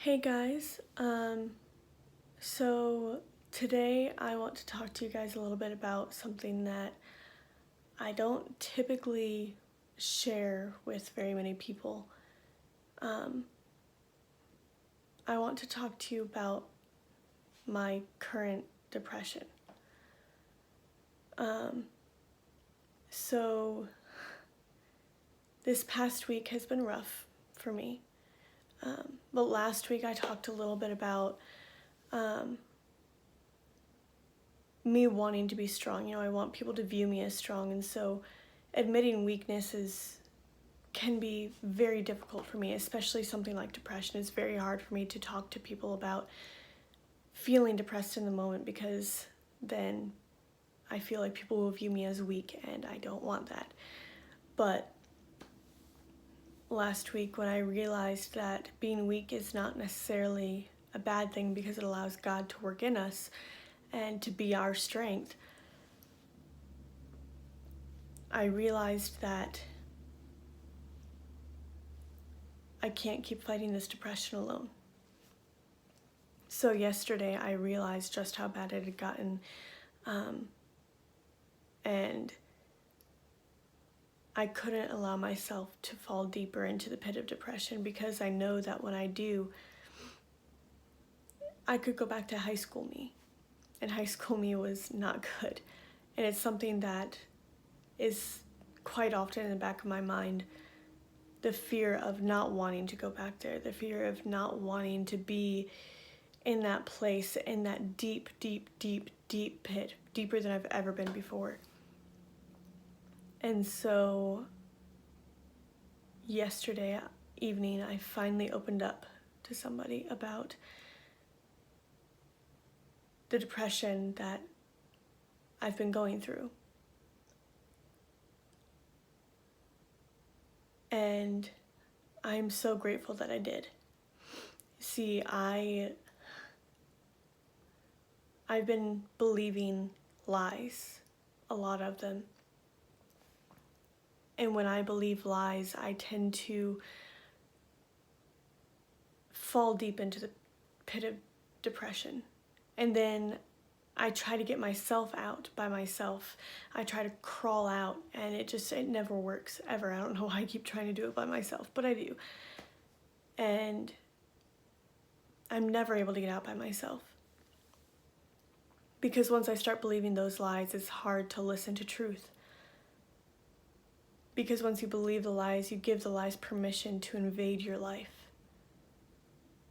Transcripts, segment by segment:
Hey guys, so today I want to talk to you guys a little bit about something that I don't typically share with very many people. Um, I want to talk to you about my current depression. Um, so this past week has been rough for me. But last week I talked a little bit about um, me wanting to be strong. You know, I want people to view me as strong, and so admitting weaknesses can be very difficult for me, especially something like depression. It's very hard for me to talk to people about feeling depressed in the moment because then I feel like people will view me as weak, and I don't want that. But last week, when I realized that being weak is not necessarily a bad thing because it allows God to work in us and to be our strength, I realized that I can't keep fighting this depression alone. So yesterday I realized just how bad it had gotten, and I couldn't allow myself to fall deeper into the pit of depression because I know that when I do, I could go back to high school me, and high school me was not good. And it's something that is quite often in the back of my mind, the fear of not wanting to go back there, the fear of not wanting to be in that place, in that deep, deep, deep, deep pit, deeper than I've ever been before. And so yesterday evening, I finally opened up to somebody about the depression that I've been going through. And I'm so grateful that I did. See, I've been believing lies, a lot of them. And when I believe lies, I tend to fall deep into the pit of depression. And then I try to get myself out by myself. I try to crawl out, and it never works, ever. I don't know why I keep trying to do it by myself, but I do. And I'm never able to get out by myself. Because once I start believing those lies, it's hard to listen to truth. Because once you believe the lies, you give the lies permission to invade your life.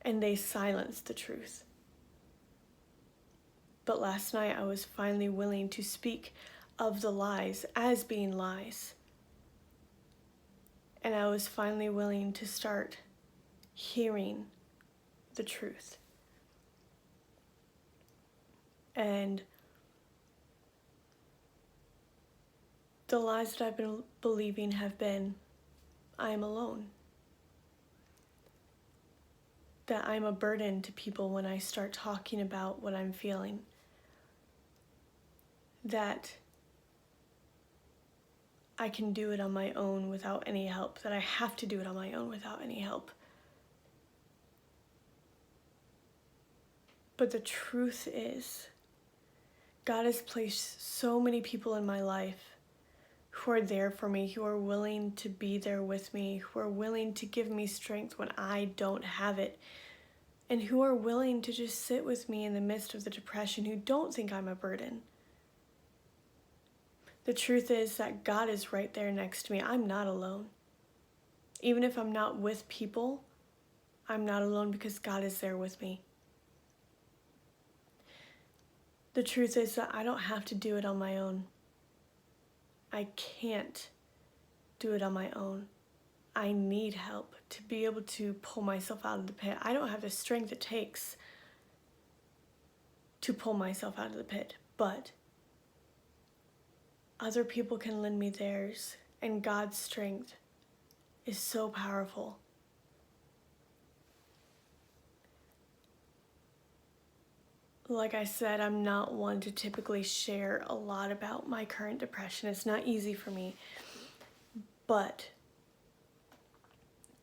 And they silence the truth. But last night I was finally willing to speak of the lies as being lies. And I was finally willing to start hearing the truth. And the lies that I've been believing have been, I am alone. That I'm a burden to people when I start talking about what I'm feeling. That I can do it on my own without any help. That I have to do it on my own without any help. But the truth is, God has placed so many people in my life who are there for me, who are willing to be there with me, who are willing to give me strength when I don't have it, and who are willing to just sit with me in the midst of the depression, who don't think I'm a burden. The truth is that God is right there next to me. I'm not alone. Even if I'm not with people, I'm not alone because God is there with me. The truth is that I don't have to do it on my own. I can't do it on my own. I need help to be able to pull myself out of the pit. I don't have the strength it takes to pull myself out of the pit, but other people can lend me theirs, and God's strength is so powerful. Like I said, I'm not one to typically share a lot about my current depression. It's not easy for me, but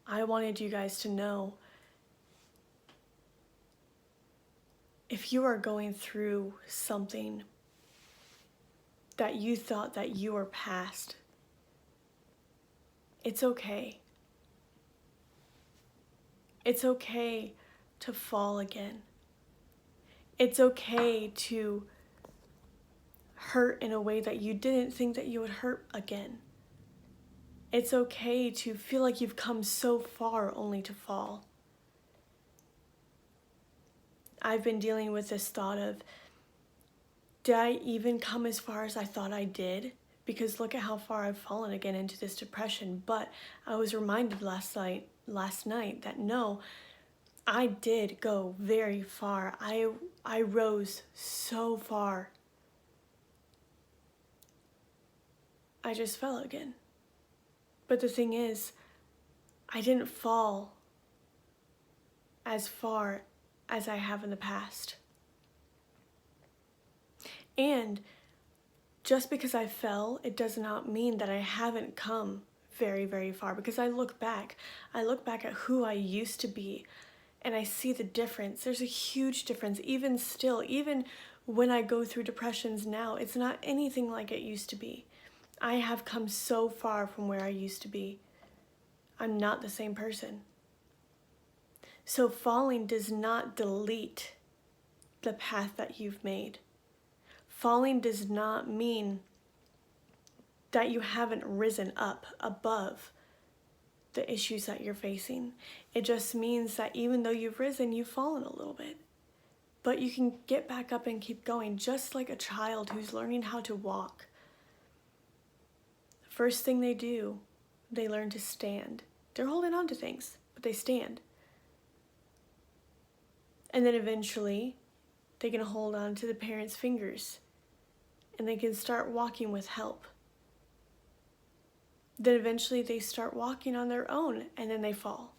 I wanted you guys to know if you are going through something that you thought that you were past, it's okay. It's okay to fall again. It's okay to hurt in a way that you didn't think that you would hurt again. It's okay to feel like you've come so far only to fall. I've been dealing with this thought of, did I even come as far as I thought I did? Because look at how far I've fallen again into this depression. But I was reminded last night that no, I did go very far. I rose so far. I just fell again. But the thing is, I didn't fall as far as I have in the past. And just because I fell, it does not mean that I haven't come very, very far. Because I look back at who I used to be, and I see the difference. There's a huge difference. Even still, even when I go through depressions now, it's not anything like it used to be. I have come so far from where I used to be. I'm not the same person. So falling does not delete the path that you've made. Falling does not mean that you haven't risen up above the issues that you're facing. It just means that even though you've risen, you've fallen a little bit. But you can get back up and keep going, just like a child who's learning how to walk. First thing they do, they learn to stand. They're holding on to things, but they stand. And then eventually, they can hold on to the parents' fingers, and they can start walking with help. Then eventually they start walking on their own, and then they fall.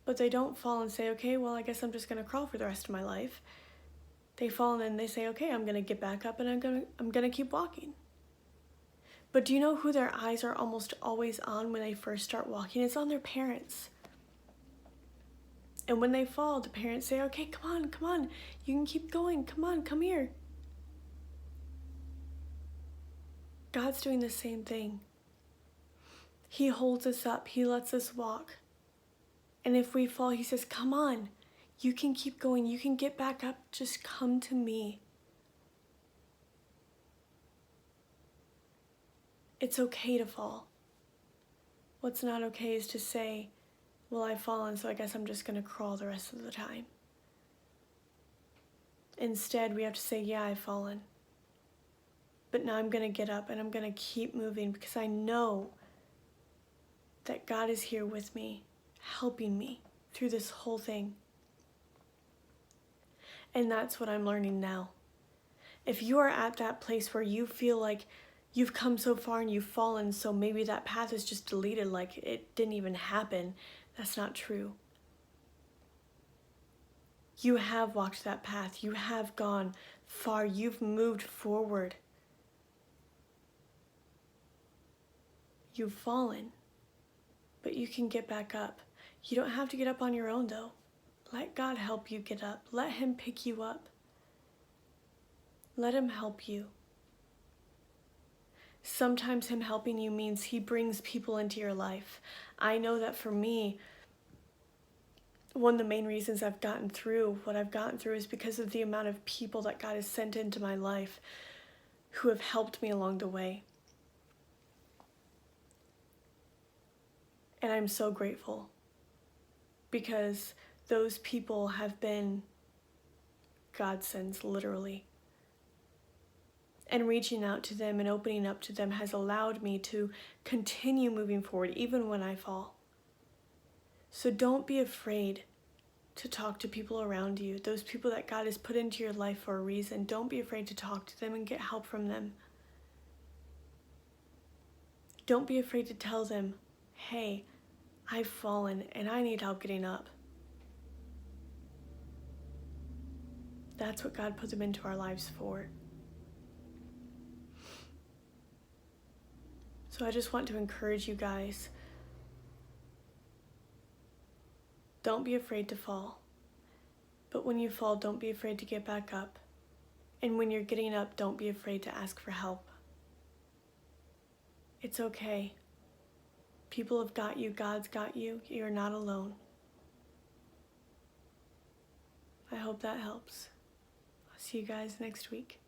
But they don't fall and say, okay, well, I guess I'm just going to crawl for the rest of my life. They fall and then they say, okay, I'm going to get back up and I'm going to keep walking. But do you know who their eyes are almost always on when they first start walking? It's on their parents. And when they fall, the parents say, okay, come on, you can keep going, come here. God's doing the same thing. He holds us up, He lets us walk. And if we fall, He says, come on, you can keep going, you can get back up, just come to me. It's okay to fall. What's not okay is to say, well, I've fallen, so I guess I'm just going to crawl the rest of the time. Instead, we have to say, yeah, I've fallen. But now I'm going to get up and I'm going to keep moving because I know that God is here with me, helping me through this whole thing. And that's what I'm learning now. If you are at that place where you feel like you've come so far and you've fallen, so maybe that path is just deleted, like it didn't even happen, that's not true. You have walked that path. You have gone far. You've moved forward. You've fallen, but you can get back up. You don't have to get up on your own, though. Let God help you get up. Let Him pick you up. Let Him help you. Sometimes Him helping you means He brings people into your life. I know that for me, one of the main reasons I've gotten through what I've gotten through is because of the amount of people that God has sent into my life who have helped me along the way. And I'm so grateful because those people have been godsends, literally. And reaching out to them and opening up to them has allowed me to continue moving forward even when I fall. So don't be afraid to talk to people around you, those people that God has put into your life for a reason. Don't be afraid to talk to them and get help from them. Don't be afraid to tell them, hey, I've fallen and I need help getting up. That's what God put them into our lives for. So I just want to encourage you guys. Don't be afraid to fall. But when you fall, don't be afraid to get back up. And when you're getting up, don't be afraid to ask for help. It's okay. People have got you. God's got you. You're not alone. I hope that helps. I'll see you guys next week.